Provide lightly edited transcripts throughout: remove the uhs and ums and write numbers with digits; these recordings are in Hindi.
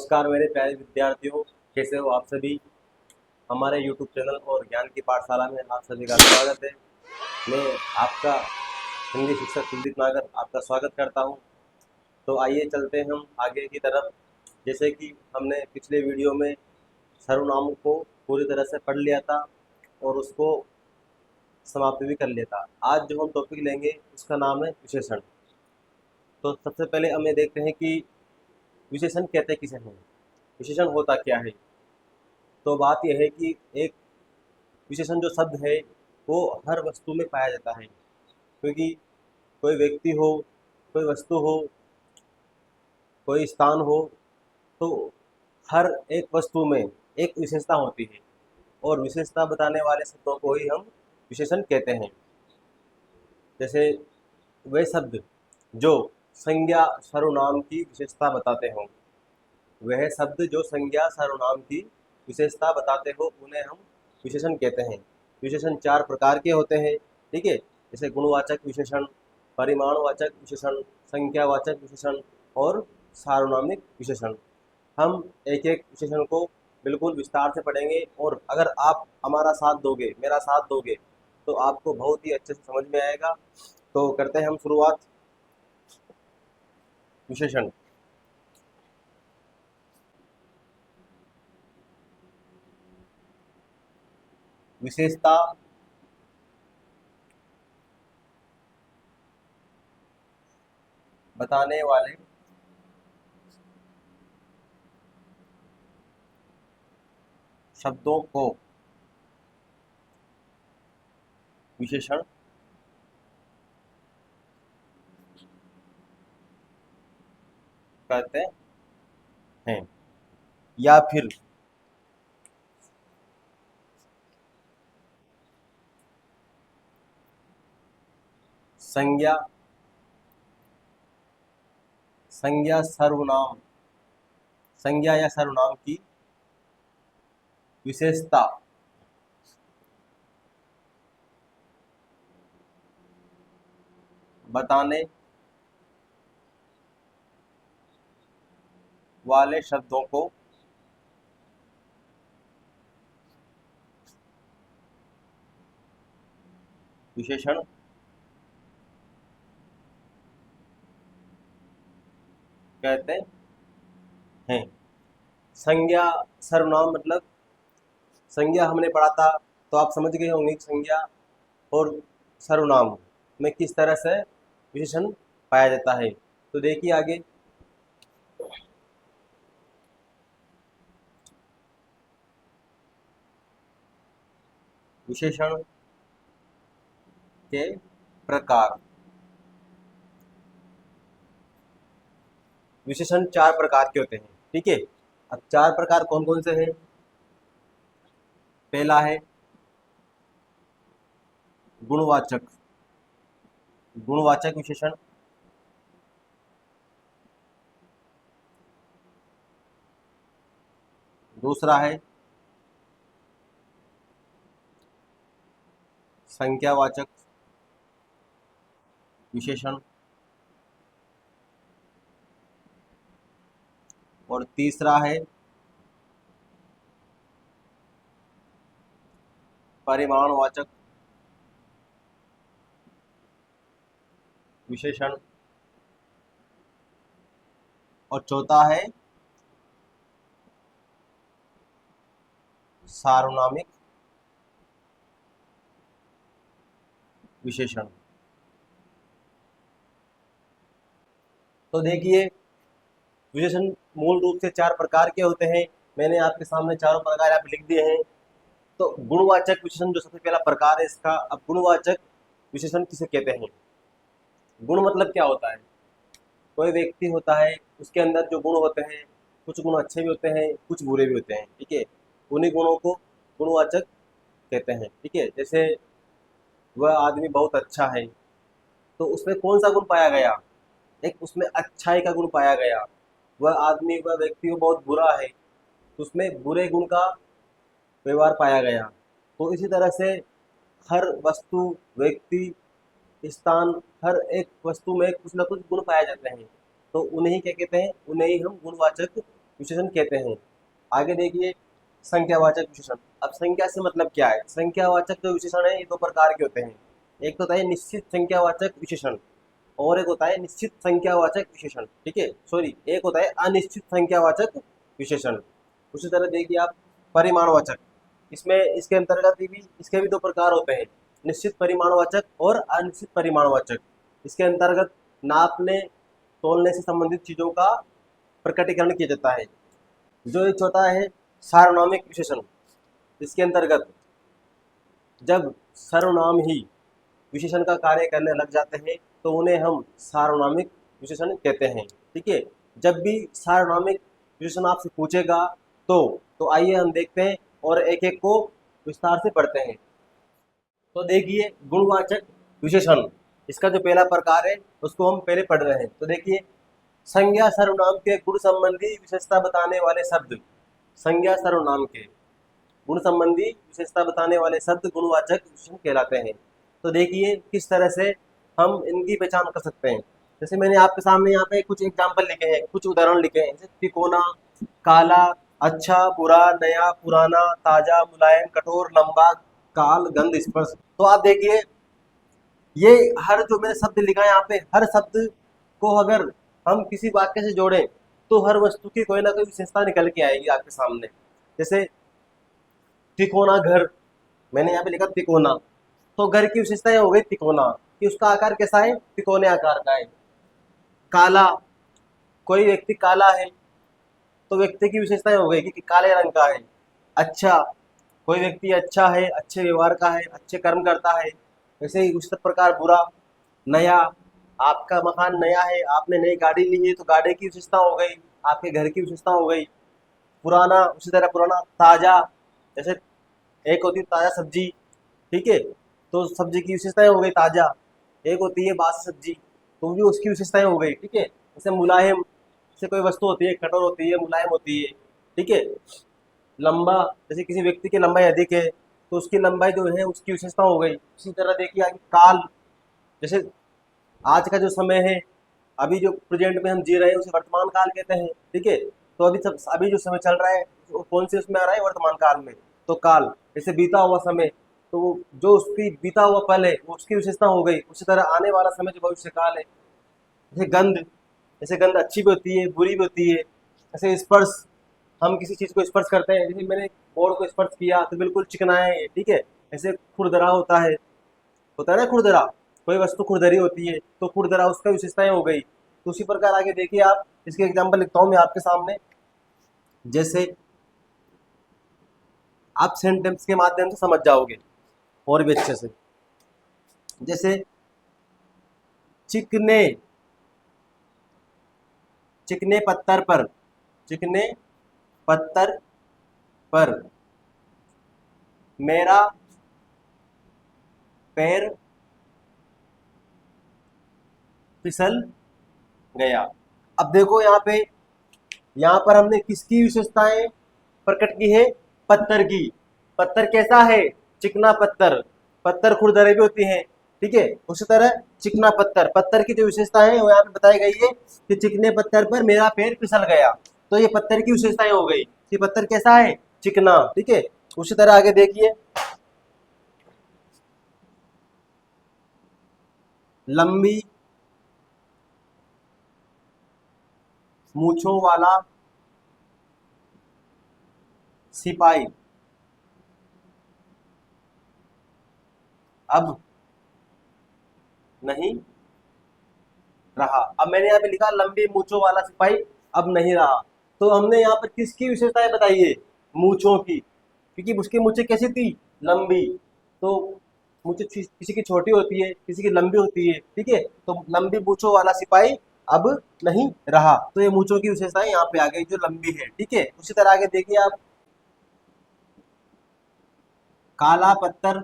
नमस्कार मेरे प्यारे विद्यार्थियों, कैसे हो आप सभी। हमारे YouTube चैनल और ज्ञान की पाठशाला में आप सभी का स्वागत है। मैं आपका हिंदी शिक्षक कुलदीप नागर आपका स्वागत करता हूं। तो आइए चलते हैं हम आगे की तरफ। जैसे कि हमने पिछले वीडियो में सर्वनाम को पूरी तरह से पढ़ लिया था और उसको समाप्त भी कर लिया था। आज जो हम टॉपिक लेंगे उसका नाम है विशेषण। तो सबसे पहले हम ये देखते हैं कि विशेषण कहते किसे हैं, विशेषण होता क्या है। तो बात यह है कि एक विशेषण जो शब्द है वो हर वस्तु में पाया जाता है, क्योंकि कोई व्यक्ति हो, कोई वस्तु हो, कोई स्थान हो, तो हर एक वस्तु में एक विशेषता होती है और विशेषता बताने वाले शब्दों को ही हम विशेषण कहते हैं। जैसे वे शब्द जो संज्ञा सर्वनाम की विशेषता बताते हों, वह शब्द जो संज्ञा सर्वनाम की विशेषता बताते हो उन्हें हम विशेषण कहते हैं। विशेषण चार प्रकार के होते हैं, ठीक है। जैसे गुणवाचक विशेषण, परिमाणवाचक विशेषण, संख्यावाचक विशेषण और सार्वनामिक विशेषण। हम एक एक विशेषण को बिल्कुल विस्तार से पढ़ेंगे और अगर आप हमारा साथ दोगे, मेरा साथ दोगे, तो आपको बहुत ही अच्छे से समझ में आएगा। तो करते हैं हम शुरुआत। विशेषण विशेषता बताने वाले शब्दों को विशेषण कहते हैं। या फिर संज्ञा संज्ञा सर्वनाम संज्ञा या सर्वनाम की विशेषता बताने वाले शब्दों को विशेषण कहते हैं। संज्ञा सर्वनाम मतलब संज्ञा हमने पढ़ा था, तो आप समझ गए होंगे कि संज्ञा और सर्वनाम में किस तरह से विशेषण पाया जाता है। तो देखिए आगे, विशेषण के प्रकार। विशेषण चार प्रकार के होते हैं, ठीक है। अब चार प्रकार कौन कौन से हैं। पहला है गुणवाचक गुणवाचक विशेषण। दूसरा है संख्यावाचक विशेषण और तीसरा है परिमाणवाचक विशेषण और चौथा है सार्वनामिक विशेषण। तो देखिए, विशेषण मूल रूप से चार प्रकार के होते हैं। मैंने आपके सामने चारों प्रकार आप लिख दिए हैं। तो गुणवाचक विशेषण जो सबसे पहला प्रकार है इसका। अब गुणवाचक विशेषण किसे कहते हैं। गुण मतलब क्या होता है। कोई व्यक्ति होता है, उसके अंदर जो गुण होते हैं, कुछ गुण अच्छे भी होते हैं, कुछ बुरे भी होते हैं, ठीक है। उन्हीं गुणों को गुणवाचक कहते हैं, ठीक है। जैसे वह आदमी बहुत अच्छा है, तो उसमें कौन सा गुण पाया गया, एक उसमें अच्छाई का गुण पाया गया। वह आदमी, वह व्यक्ति वो बहुत बुरा है, तो उसमें बुरे गुण का व्यवहार पाया गया। तो इसी तरह से हर वस्तु, व्यक्ति, स्थान, हर एक वस्तु में कुछ ना कुछ गुण पाए जाते हैं, तो उन्हें ही क्या कहते हैं, उन्हें ही हम गुणवाचक विशेषण कहते हैं। आगे देखिए संख्यावाचक विशेषण। अब संख्या से मतलब क्या है? संख्यावाचक जो विशेषण है ये दो प्रकार के होते हैं। एक तो होता है निश्चित संख्यावाचक विशेषण और एक होता है निश्चित संख्यावाचक विशेषण। ठीक है, सॉरी, एक होता है अनिश्चित संख्यावाचक विशेषण। उसी तरह देखिए आप परिमाणवाचक, इसमें इसके अंतर्गत भी इसके भी दो प्रकार होते हैं, निश्चित परिमाणवाचक और अनिश्चित परिमाणवाचक। इसके अंतर्गत नापने तोलने से संबंधित चीजों का प्रकटीकरण किया जाता है। जो एक होता है सार्वनामिक विशेषण, इसके अंतर्गत जब सर्वनाम ही विशेषण का कार्य करने लग जाते हैं तो उन्हें हम सार्वनामिक विशेषण कहते हैं। ठीक है, जब भी सार्वनामिक विशेषण आपसे पूछेगा तो आइए हम देखते हैं और एक एक को विस्तार से पढ़ते हैं। तो देखिए गुणवाचक विशेषण, इसका जो पहला प्रकार है उसको हम पहले पढ़ रहे हैं। तो देखिए संज्ञा सर्वनाम के गुण संबंधी विशेषता बताने वाले शब्द, संज्ञा सर्वनाम के गुण संबंधी विशेषता बताने वाले शब्द गुणवाचक विशेषण कहलाते हैं। तो देखिए किस तरह से हम इनकी पहचान कर सकते हैं। जैसे मैंने आपके सामने यहाँ पे कुछ एग्जाम्पल लिखे हैं, कुछ उदाहरण लिखे हैं, जैसे तिकोना, काला, अच्छा, बुरा, नया, पुराना, ताजा, मुलायम, कठोर, लंबा, काल, गंध, स्पर्श। तो आप देखिए ये हर जो मैंने शब्द लिखा है यहाँ पे, हर शब्द को अगर हम किसी वाक्य से जोड़ें तो हर वस्तु की कोई ना कोई विशेषता निकल के आएगी आपके सामने। जैसे तिकोना घर, मैंने यहाँ पे लिखा तिकोना, तो घर की विशेषता हो गई तिकोना कि उसका आकार कैसा है, तिकोने आकार का है। काला, कोई व्यक्ति काला है तो व्यक्ति की विशेषता हो गई कि काले रंग का है। अच्छा, कोई व्यक्ति अच्छा है, अच्छे व्यवहार का है, अच्छे कर्म करता है। वैसे ही उसी प्रकार बुरा, नया, आपका मकान नया है, आपने नई गाड़ी ली है तो गाड़ी की विशेषता हो गई, आपके घर की विशेषता हो गई। पुराना, उसी तरह पुराना। ताजा, जैसे एक होती है ताजा सब्जी, ठीक है, तो सब्जी की विशेषताएं हो गई ताजा। एक होती है बासी सब्जी, तो भी उसकी विशेषताएं हो गई। ठीक है, जैसे मुलायम, जैसे कोई वस्तु होती है कठोर होती है, मुलायम होती है। ठीक है, लंबा, जैसे किसी व्यक्ति की लंबाई अधिक है तो उसकी लंबाई जो है उसकी विशेषता हो गई। इसी तरह देखिए आगे काल, जैसे आज का जो समय है, अभी जो प्रेजेंट में हम जी रहे हैं उसे वर्तमान काल कहते हैं। ठीक है, तो अभी जो समय चल रहा है वो कौन से उसमें आ रहा है, वर्तमान काल में। तो काल, जैसे बीता हुआ समय, तो जो उसकी बीता हुआ पल है वो उसकी विशेषता हो गई। उसी तरह आने वाला समय जो भविष्य काल है। जैसे गंध, जैसे गंध अच्छी भी होती है, बुरी भी होती है। जैसे स्पर्श, हम किसी चीज को स्पर्श करते हैं, जैसे मैंने बोर्ड को स्पर्श किया तो बिल्कुल चिकना है ये। ठीक है, ऐसे खुरदरा होता है ना खुरदरा, कोई वस्तु खुरदरी होती है तो खुरदरा उसका विशेषताएं हो गई। तो उसी प्रकार आगे देखिए आप, इसके एग्जाम्पल लिखता हूं मैं आपके सामने। जैसे आप सेंटेंस के माध्यम से समझ जाओगे और भी अच्छे से। जैसे चिकने, चिकने पत्थर पर, चिकने पत्थर पर मेरा पैर फिसल गया। अब देखो यहाँ पर हमने किसकी विशेषताएं प्रकट की है, पत्थर की। पत्थर कैसा है, चिकना पत्थर, पत्थर खुरदरे भी होती हैं। ठीक है, उसी तरह चिकना पत्थर, पत्थर की जो विशेषता है वो यहाँ पे बताई गई है कि चिकने पत्थर पर मेरा पैर फिसल गया। तो ये पत्थर की विशेषताएं हो गई कि पत्थर कैसा है, चिकना। ठीक है, उसी तरह आगे देखिए लंबी मूछों वाला सिपाही अब नहीं रहा। अब मैंने यहाँ पे लिखा लंबी मूछों वाला सिपाही अब नहीं रहा। तो हमने यहाँ पर किसकी विशेषताएं बताई है, मूछों की, क्योंकि उसकी मूछें कैसी थी, लंबी। तो मूछें किसी की छोटी होती है, किसी की लंबी होती है। ठीक है, तो लंबी मूछों वाला सिपाही अब नहीं रहा, तो ये मूछों की विशेषताएं यहाँ पे आ गई जो लंबी है। ठीक है, उसी तरह आगे देखिए आप काला पत्थर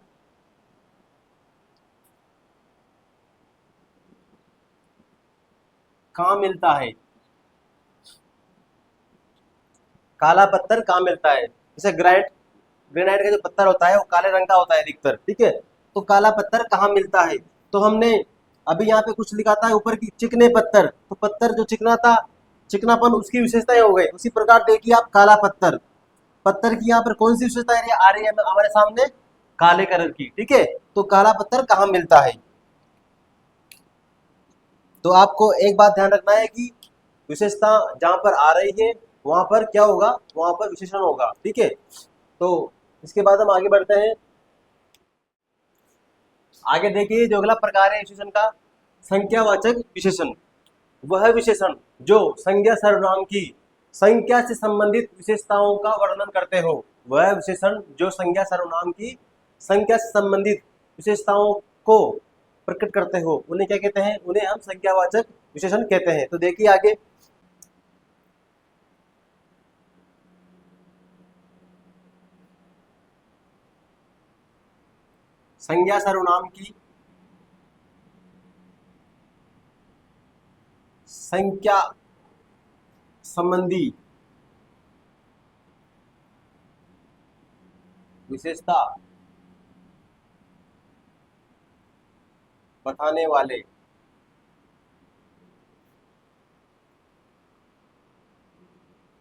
कहाँ मिलता है, काला पत्थर कहाँ मिलता है। जैसे ग्रेनाइट का जो पत्थर होता है वो काले रंग का होता है अधिकतर। ठीक है, तो काला पत्थर कहाँ मिलता है, तो हमने अभी यहाँ पे कुछ लिखा था ऊपर की चिकने पत्थर, तो पत्थर जो चिकना था चिकनापन उसकी विशेषताएं हो गई। उसी प्रकार देखिए आप काला पत्थर, पत्थर की यहाँ पर कौन सी विशेषता आ रही है हमारे सामने, काले कलर की, ठीक है। तो काला पत्थर कहाँ मिलता है, तो आपको एक बात ध्यान रखना है कि विशेषता जहां पर आ रही है वहां पर क्या होगा, वहां पर विशेषण होगा, ठीक है। तो इसके बाद हम आगे बढ़ते हैं। आगे देखिए जो अगला प्रकार है विशेषण का, संख्यावाचक विशेषण। वह विशेषण जो संज्ञा सर्वनाम की संख्या से संबंधित विशेषताओं का वर्णन करते हो। वह विशेषण जो संज्ञा सर्वनाम की संख्या से संबंधित विशेषताओं को प्रकट करते हो उन्हें क्या कहते हैं, उन्हें हम संख्यावाचक विशेषण कहते हैं। तो देखिए आगे, संज्ञा सर्वनाम की संख्या संबंधी विशेषता बताने वाले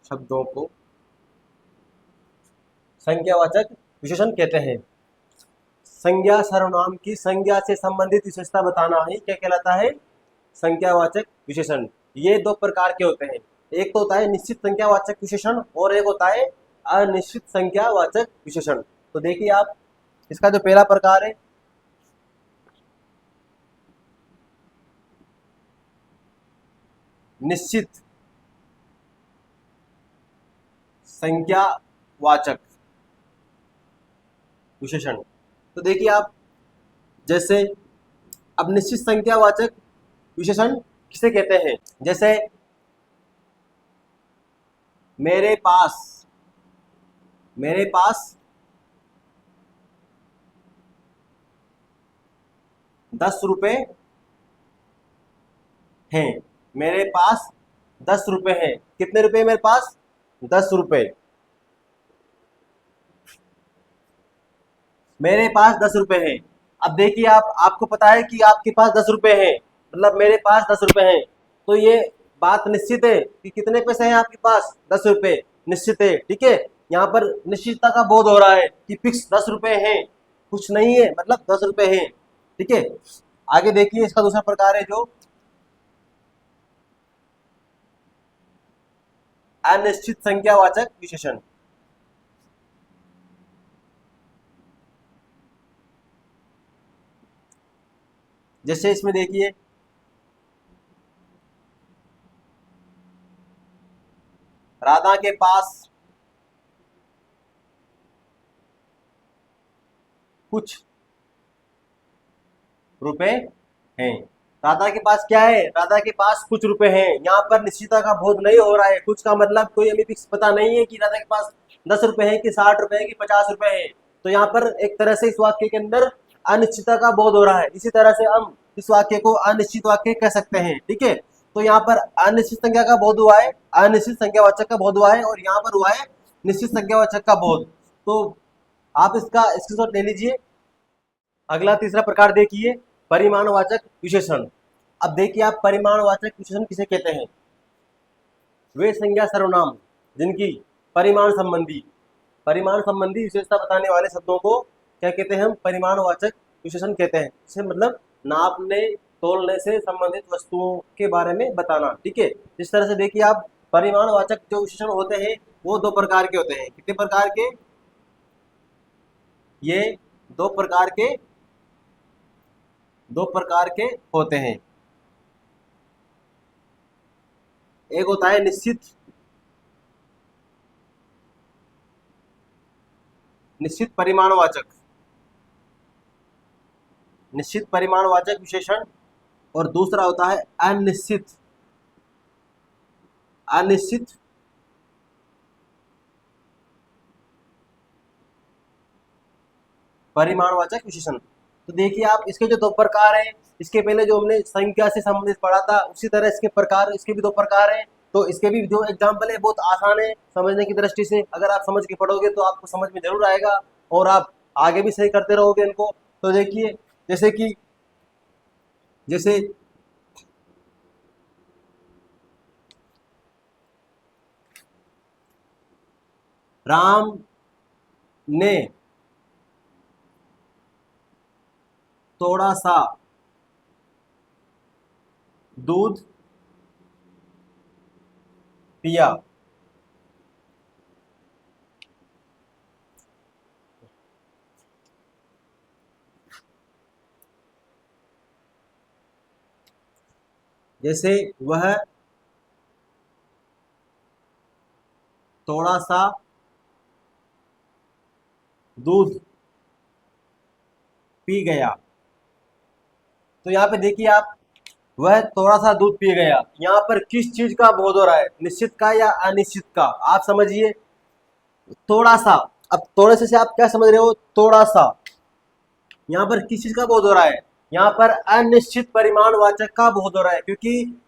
शब्दों को संख्यावाचक विशेषण कहते हैं। संज्ञा सर्वनाम की संज्ञा से संबंधित विशेषता बताना ही क्या कहलाता है, संख्यावाचक विशेषण। ये दो प्रकार के होते हैं, एक तो होता है निश्चित संख्यावाचक विशेषण और एक होता है अनिश्चित संख्यावाचक विशेषण। तो देखिए आप, इसका जो पहला प्रकार है निश्चित संख्यावाचक विशेषण। तो देखिए आप, जैसे अब निश्चित संख्यावाचक विशेषण किसे कहते हैं, जैसे मेरे पास 10 रुपए हैं, मेरे पास 10 रुपए हैं। कितने रुपए मेरे पास, 10 रुपए। मेरे पास 10 रुपए हैं। अब देखिए आप, आपको पता है कि आपके पास 10 रुपए हैं, मतलब मेरे पास 10 रुपए हैं। तो ये बात निश्चित है कि कितने पैसे हैं आपके पास, 10 रुपए, निश्चित है, ठीक है। यहाँ पर निश्चितता का बोध हो रहा है कि फिक्स 10 रुपए हैं, कुछ नहीं है, मतलब 10 रुपए हैं, ठीक है। आगे देखिए इसका दूसरा प्रकार है जो अनिश्चित संख्यावाचक विशेषण। जैसे इसमें देखिए राधा के पास कुछ रुपए हैं। राधा के पास क्या है, राधा के पास कुछ रुपए हैं। यहाँ पर निश्चितता का बोध नहीं हो रहा है, कुछ का मतलब कोई हमें फिक्स पता नहीं है कि राधा के पास 10 रुपए है कि 60 रुपए है कि 50 रुपए है। तो यहाँ पर एक तरह से इस वाक्य के अंदर अनिश्चितता का बोध हो रहा है। इसी तरह से हम इस वाक्य को अनिश्चित वाक्य कह सकते हैं, ठीक है। तो यहाँ पर अनिश्चित संख्या का बोध हुआ है, अनिश्चित संख्यावाचक का बोध हुआ है, और यहाँ पर हुआ है निश्चित संख्यावाचक का बोध। तो आप इसका स्क्रीनशॉट ले लीजिए। अगला तीसरा प्रकार देखिए, परिमाणवाचक विशेषण। अब देखिए आप, परिमाणवाचक विशेषण किसे कहते हैं, वे संज्ञा सर्वनाम जिनकी परिमाण संबंधी विशेषता बताने वाले शब्दों को क्या कहते हैं, हम परिमाणवाचक विशेषण कहते हैं। इसे मतलब नापने तोलने से संबंधित वस्तुओं के बारे में बताना, ठीक है। इस तरह से देखिए आप, परिमाणवाचक जो विशेषण होते हैं वो दो प्रकार के होते हैं। कितने प्रकार के, ये दो प्रकार के होते हैं। एक होता है निश्चित परिमाणवाचक विशेषण, और दूसरा होता है अनिश्चित परिमाणवाचक विशेषण। तो देखिए आप, इसके जो दो प्रकार हैं, इसके पहले जो हमने संख्या से संबंधित पढ़ा था उसी तरह इसके भी दो प्रकार हैं। तो इसके भी जो एग्जाम्पल है बहुत आसान है समझने की दृष्टि से। अगर आप समझ के पढ़ोगे तो आपको समझ में जरूर आएगा और आप आगे भी सही करते रहोगे इनको। तो देखिए, जैसे राम ने थोड़ा सा दूध पिया। जैसे वह थोड़ा सा दूध पी गया। तो यहाँ पे देखिए आप, वह थोड़ा सा दूध पी गया, यहाँ पर किस चीज का बोध हो रहा है, निश्चित का या अनिश्चित का, आप समझिए। थोड़ा सा, अब थोड़े से आप क्या समझ रहे हो, थोड़ा सा, यहाँ पर किस चीज का बोध हो रहा है, यहाँ पर अनिश्चित परिमाणवाचक का बोध हो रहा है, क्योंकि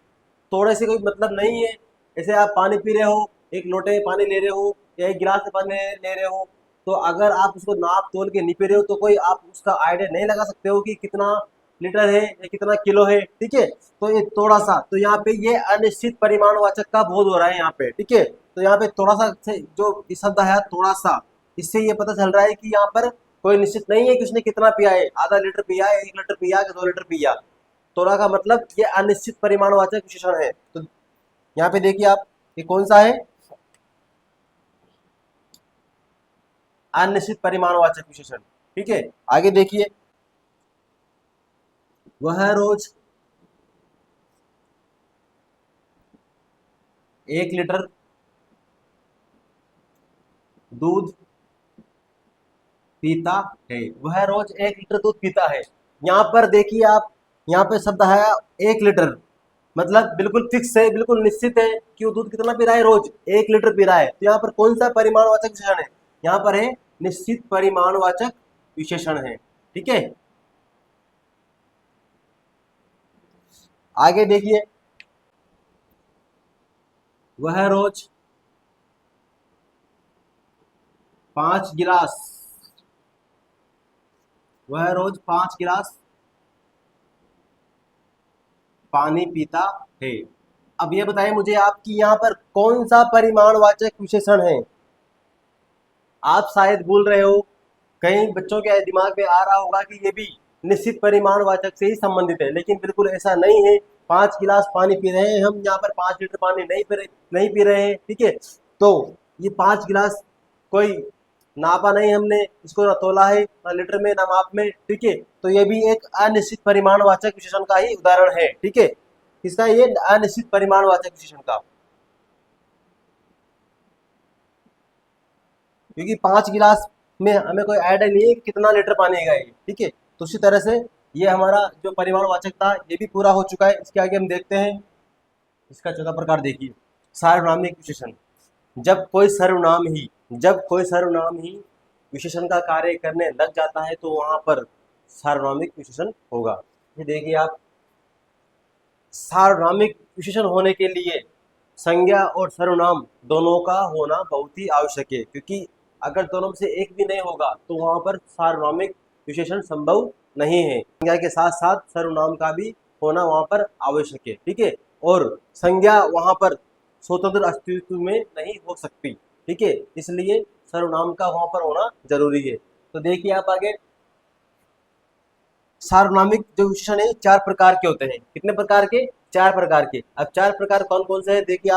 थोड़े से कोई मतलब नहीं है। जैसे आप पानी पी रहे हो, एक लोटे पानी ले रहे हो या एक गिलास में पानी ले रहे हो, तो अगर आप उसको नाप तोल के नहीं पी रहे हो तो कोई आप उसका आइडिया नहीं लगा सकते हो कि कितना लीटर है या कितना किलो है, ठीक है। तो ये थोड़ा सा, तो यहाँ पे ये अनिश्चित परिमाणवाचक का बोध हो रहा है यहाँ पे, ठीक है। तो यहाँ पे थोड़ा सा से जो शब्द है थोड़ा सा, इससे ये पता चल रहा है कि यहाँ पर कोई निश्चित नहीं है कि उसने कितना पिया है, आधा लीटर पिया है, 1 लीटर पिया कि 2 लीटर पिया। थोड़ा का मतलब ये अनिश्चित परिमाणवाचक विशेषण है। तो यहाँ पे देखिए आप, ये कौन सा है, अनिश्चित परिमाणवाचक विशेषण, ठीक है। आगे देखिए, वह रोज 1 लीटर दूध पीता है, वह रोज 1 लीटर दूध पीता है। यहाँ पर देखिए आप, यहाँ पे शब्द है 1 लीटर, मतलब बिल्कुल फिक्स है, बिल्कुल निश्चित है कि वो दूध कितना पी रहा है, रोज 1 लीटर पी रहा है। तो यहाँ पर कौन सा परिमाणवाचक विशेषण है, यहाँ पर है निश्चित परिमाणवाचक विशेषण है, ठीक है। आगे देखिए, वह रोज 5 गिलास, वह रोज 5 गिलास पानी पीता है। अब ये बताइए मुझे आप कि यहाँ पर कौन सा परिमाणवाचक विशेषण है। आप शायद बोल रहे हो, कई बच्चों के दिमाग में आ रहा होगा कि ये भी निश्चित परिमाणवाचक से ही संबंधित है, लेकिन बिल्कुल ऐसा नहीं है। 5 गिलास पानी पी रहे हैं हम, यहाँ पर 5 लीटर पानी नहीं पी रहे हैं, ठीक है। तो ये 5 गिलास कोई नापा नहीं हमने, इसको ना तोला है ना लीटर में ना माप में, ठीक है। तो ये भी एक अनिश्चित परिमाणवाचक विशेषण का ही उदाहरण है, ठीक है। किसका, ये अनिश्चित परिमाणवाचक विशेषण का, क्योंकि 5 गिलास में हमें कोई आइडिया नहीं है कि कितना लीटर पानी है, ठीक है। तो उसी तरह से ये हमारा जो परिमाणवाचक था ये भी पूरा हो चुका है। इसके आगे हम देखते हैं इसका चौथा प्रकार, देखिए सार्वनामिक विशेषण। जब कोई सर्वनाम ही विशेषण का कार्य करने लग जाता है तो वहां पर सार्वनामिक विशेषण होगा। ये देखिए आप, सार्वनामिक विशेषण होने के लिए संज्ञा और सर्वनाम दोनों का होना बहुत ही आवश्यक है, क्योंकि अगर दोनों में से एक भी नहीं होगा तो वहां पर सार्वनामिक विशेषण संभव नहीं है। संज्ञा के साथ साथ सर्वनाम का भी होना वहां पर आवश्यक है, ठीक है। और संज्ञा वहां पर स्वतंत्र अस्तित्व में नहीं हो सकती, ठीक है, इसलिए सर्वनाम का वहां पर होना जरूरी है। तो देखिए आप आगे, सार्वनामिक जो विशेषण है 4 प्रकार के होते हैं। कितने प्रकार के, 4 प्रकार के। अब 4 प्रकार कौन कौन से हैं, देखिए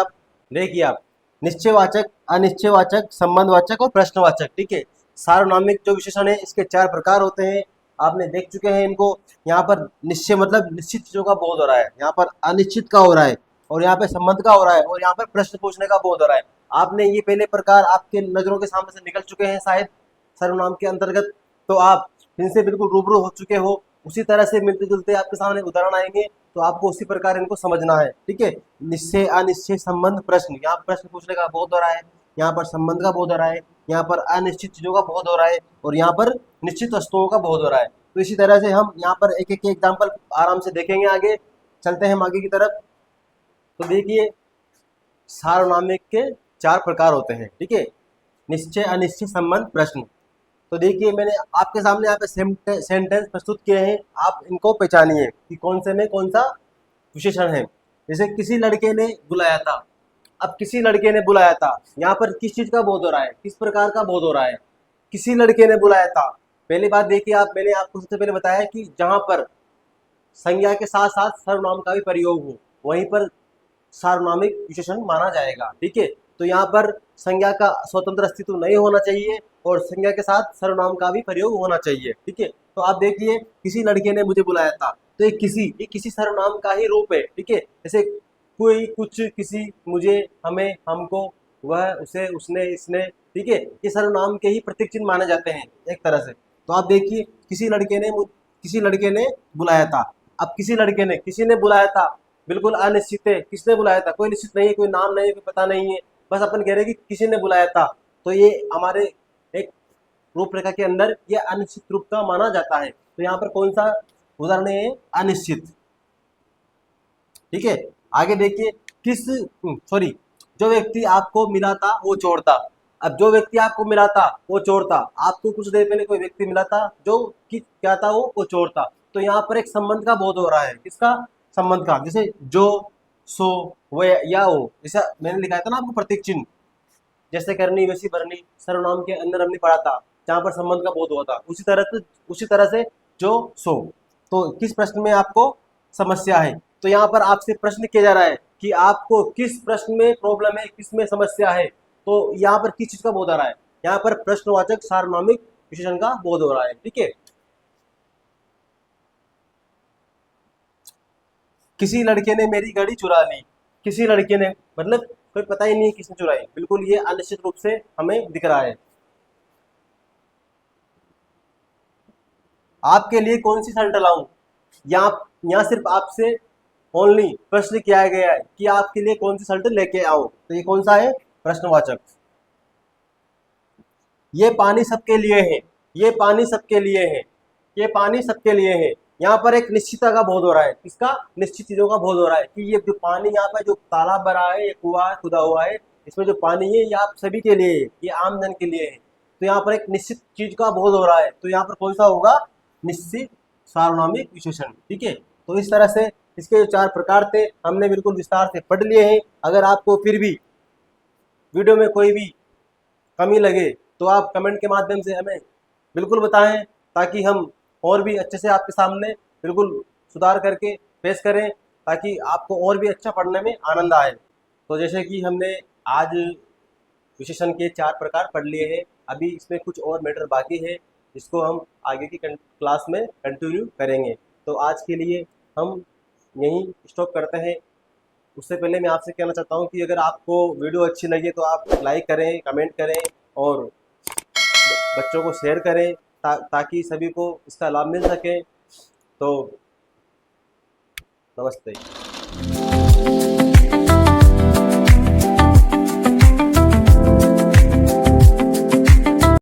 आप निश्चयवाचक, अनिश्चयवाचक, संबंधवाचक और प्रश्नवाचक, ठीक है। सार्वनामिक जो विशेषण है इसके 4 प्रकार होते हैं, आपने देख चुके हैं इनको। यहाँ पर निश्चय मतलब निश्चित चीजों का बोध हो रहा है, यहाँ पर अनिश्चित का हो रहा है, और यहाँ पे संबंध का हो रहा है, और यहाँ पर प्रश्न पूछने का बोध हो रहा है। आपने ये पहले प्रकार आपके नजरों के सामने से निकल चुके हैं शायद सर्वनाम के अंतर्गत, तो आप इनसे बिल्कुल रूबरू हो चुके हो। उसी तरह से मिलते जुलते आपके सामने उदाहरण आएंगे, तो आपको उसी प्रकार इनको समझना है, ठीक है। निश्चय, अनिश्चय, संबंध, प्रश्न, यहाँ प्रश्न पूछने का बोध हो रहा है, यहाँ पर संबंध का बोध हो रहा है, यहाँ पर अनिश्चित चीजों का बोध हो रहा है, और यहाँ पर निश्चित वस्तुओं का बोध हो रहा है। तो इसी तरह से हम यहाँ पर एक एक एग्जाम्पल आराम से देखेंगे। आगे चलते हैं हम आगे की तरफ। तो देखिए, सार्वनामिक के 4 प्रकार होते हैं, ठीक है, निश्चय, अनिश्चय, संबंध, प्रश्न। तो देखिए मैंने आपके सामने यहाँ पे सेंटेंस प्रस्तुत किए हैं, आप इनको पहचानिए कि कौन से में कौन सा विशेषण है। जैसे किसी लड़के ने बुलाया था, अब किसी लड़के ने बुलाया था, यहाँ पर किस चीज का बोध हो रहा है, किस प्रकार का बोध हो रहा है, किसी लड़के ने बुलाया था। पहली बात देखिए आप, मैंने आपको सबसे पहले बताया कि जहां पर संज्ञा के साथ साथ सर्वनाम का भी प्रयोग हो वहीं पर सार्वनामिक विशेषण माना जाएगा। ठीक है, तो यहाँ पर संज्ञा का स्वतंत्र अस्तित्व नहीं होना चाहिए और संज्ञा के साथ सर्वनाम का भी प्रयोग होना चाहिए। ठीक है, तो आप देखिए किसी लड़के ने मुझे बुलाया था, तो ये किसी सर्वनाम का ही रूप है। ठीक है, जैसे कोई, कुछ, किसी, मुझे, हमें, हमको, वह, उसे, उसने, इसने। ठीक है, ये सर्वनाम के ही प्रतीक चिन्ह माने जाते हैं एक तरह से। तो आप देखिए किसी लड़के ने बुलाया था। अब किसी ने बुलाया था, बिल्कुल अनिश्चित है, किसने बुलाया था, कोई निश्चित नहीं है, कोई नाम नहीं है, कोई पता नहीं है, बस अपन कह रहे हैं कि किसी ने बुलाया था। तो ये हमारे एक रूपरेखा के अंदर ये अनिश्चित रूप का माना जाता है। तो यहाँ पर कौन सा उदाहरण है, अनिश्चित। ठीक है, आगे देखिए जो व्यक्ति आपको मिला था वो चोर था। अब जो व्यक्ति आपको मिला था वो चोर था, आपको कुछ देर पहले कोई व्यक्ति मिला था जो कि क्या था, वो चोर था। तो यहाँ पर एक संबंध का बोध हो रहा है, किसका, संबंध का। जैसे जो, सो, वो या वो, जैसा मैंने लिखा था ना आपको प्रतीक चिन्ह, जैसे करनी वैसी भरनी, सर्वनाम के अंदर हमने पढ़ा था जहां पर संबंध का बोध हुआ था। उसी तरह से जो, सो। तो किस प्रश्न में आपको समस्या है, तो यहाँ पर आपसे प्रश्न किया जा रहा है कि आपको किस प्रश्न में प्रॉब्लम है, किस में समस्या है। तो यहाँ पर किस चीज का बोध आ रहा है, यहाँ पर प्रश्नवाचक सार्वनामिक विशेषण का बोध हो रहा है। ठीक है, किसी लड़के ने मेरी घड़ी चुरा ली। किसी लड़के ने मतलब कोई पता ही नहीं है किसने चुराई, बिल्कुल ये अनिश्चित रूप से हमें दिख रहा है। आपके लिए कौन सी शर्ट लाऊं, यहाँ सिर्फ आपसे ओनली प्रश्न किया गया है कि आपके लिए कौन सी शर्ट लेके आओ। तो ये कौन सा है, प्रश्नवाचक। ये पानी सबके लिए है, ये पानी सबके लिए है, ये पानी सबके लिए है। यहाँ पर एक निश्चितता का बोध हो रहा है, किसका, निश्चित चीजों का बोध हो रहा है कि ये जो पानी यहाँ पर जो तालाब भरा है, ये कुआं खुदा हुआ है, इसमें जो पानी है ये आप सभी के लिए है, ये आम जन के लिए है। तो यहाँ पर एक निश्चित चीज का बोध हो रहा है, तो यहाँ पर कौन सा होगा, निश्चित सार्वनामिक विशेषण। ठीक है, तो इस तरह से इसके जो 4 प्रकार थे हमने बिल्कुल विस्तार से पढ़ लिए हैं। अगर आपको फिर भी वीडियो में कोई भी कमी लगे तो आप कमेंट के माध्यम से हमें बिल्कुल बताएं, ताकि हम और भी अच्छे से आपके सामने बिल्कुल सुधार करके पेश करें, ताकि आपको और भी अच्छा पढ़ने में आनंद आए। तो जैसे कि हमने आज विशेषण के 4 प्रकार पढ़ लिए हैं, अभी इसमें कुछ और मैटर बाकी है जिसको हम आगे की क्लास में कंटिन्यू करेंगे। तो आज के लिए हम यहीं स्टॉप करते हैं। उससे पहले मैं आपसे कहना चाहता हूँ कि अगर आपको वीडियो अच्छी लगे तो आप लाइक करें, कमेंट करें और बच्चों को शेयर करें, ताकि सभी को इसका लाभ मिल सके। तो नमस्ते।